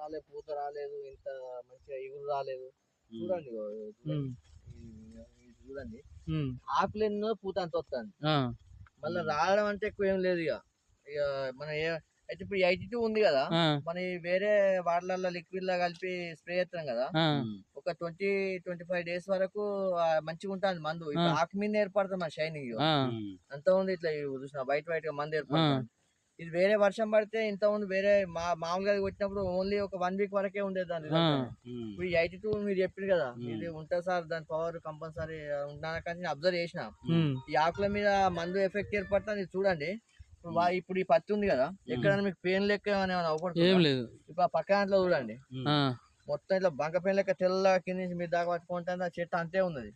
రాలేదు, పూత రాలేదు, ఇంత మంచిగా ఇగురు రాలేదు. చూడండి ఇగో, ఉమ్, ఇది చూడండి, ఉమ్, ఆకులు ఎన్నో పూత అంత వస్తుంది. ఆ, మళ్ళీ రావడం అంటే ఎక్కువ ఏం లేదు. ఇక ఇక మన అయితే ఇప్పుడు 82 ఉంది కదా, ఆ, మన ఈ వేరే వాటర్లలో లిక్విడ్ లా కలిపి స్ప్రే చేస్తాం కదా, ఆ, ఒక 20-25 డేస్ వరకు మంచిగా ఉంటుంది మందు. ఆ, ఇప్పుడు ఆకు మీద ఏర్పడుతుంది మన షైనింగ్. ఆ, అంత ఉంది ఇట్లా చూసిన వైట్ వైట్ గా మందు ఆ, ఏర్పడుతుంది. ఇది వేరే వర్షం పడితే ఇంత ఉంది, వేరే మామూలుగా కొట్టినప్పుడు ఓన్లీ ఒక 1 వీక్ వరకే ఉండేది దాని ఆ, result. ఇప్పుడు ఈ 82 మీరు చెప్పింది కదా, ఇది ఉంటుంది సార్, దాని పవర్ కంపల్సరీ ఉంటాను కానీ నేను అబ్జర్వ్ చేసిన. ఉమ్, ఈ ఆకుల మీద మందు ఎఫెక్ట్ ఏర్పడుతుంది చూడండి. ఇప్పుడు ఈ పత్తి ఉంది కదా, ఎక్కడైనా మీకు పెయిన్ లెక్క ఏమైనా ఏం అవపడుతుంది? లేదు. ఇప్పుడు ఆ పక్క దాంట్లో చూడండి, ఆ, మొత్తం ఇట్లా బంక పెయిన్ లెక్క తెల్ల కింద నుంచి మీరు దాకా పట్టుకుంటే ఆ చెట్టు అంతే ఉన్నది.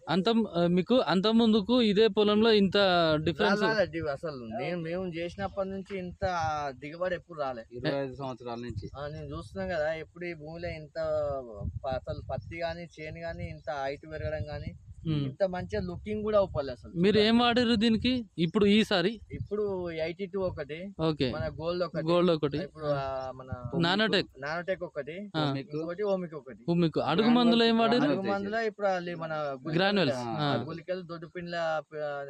మీకు అంత ముందుకు ఇదే పొలంలో ఇంత డిఫరెన్స్ రాలేదు అసలు. మేము చేసినప్పటి నుంచి ఇంత దిగుబడి ఎప్పుడు రాలేదు. 25 సంవత్సరాల నుంచి నేను చూస్తున్నాం కదా, ఎప్పుడు ఈ భూమిలో ఇంత అసలు పత్తి గాని చేను గాని ఇంత హైట్ పెరగడం గాని ఇంత మంచిగా లుకింగ్ కూడా అవ్వాలి అసలు. మీరు ఏం వాడారు దీనికి ఇప్పుడు ఈసారి? ఇప్పుడు 82 ఒకటి, ఓకే, మన గోల్డ్ ఒకటి, గోల్డ్ ఒకటి, ఇప్పుడు మన నానోటెక్ ఒకటి, ఇంకోటి ఓమిక్ ఒకటి. మీకు అడుగు మందులు ఏం వాడారు? అడుగు మందులో ఇప్పుడు మన గ్రాన్యుల్స్, గులికలు దొడ్డు పిండిల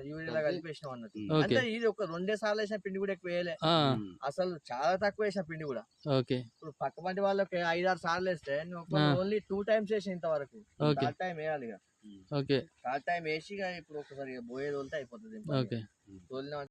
యూరియా కలిపి వేసినాం అన్నట్టు. ఓకే. అంటే ఇది ఒక 2 సార్లు వేసిన పిండి కూడా ఎక్కువ వేయలే, అసలు చాలా తక్కువ వేసిన పిండి కూడా. ఓకే, ఇప్పుడు పక్క పంటి వాళ్ళకి 5-6 సార్లు వేస్తే ఓన్లీ 2 టైమ్స్ వేసిన ఇంతవరకు. థర్డ్ టైం వేయాలి. ఓకే, థర్డ్ టైం వేసి ఇప్పుడు ఒకసారి బోయేది వదిలితే అయిపోతుంది. ఓకే. తోలిన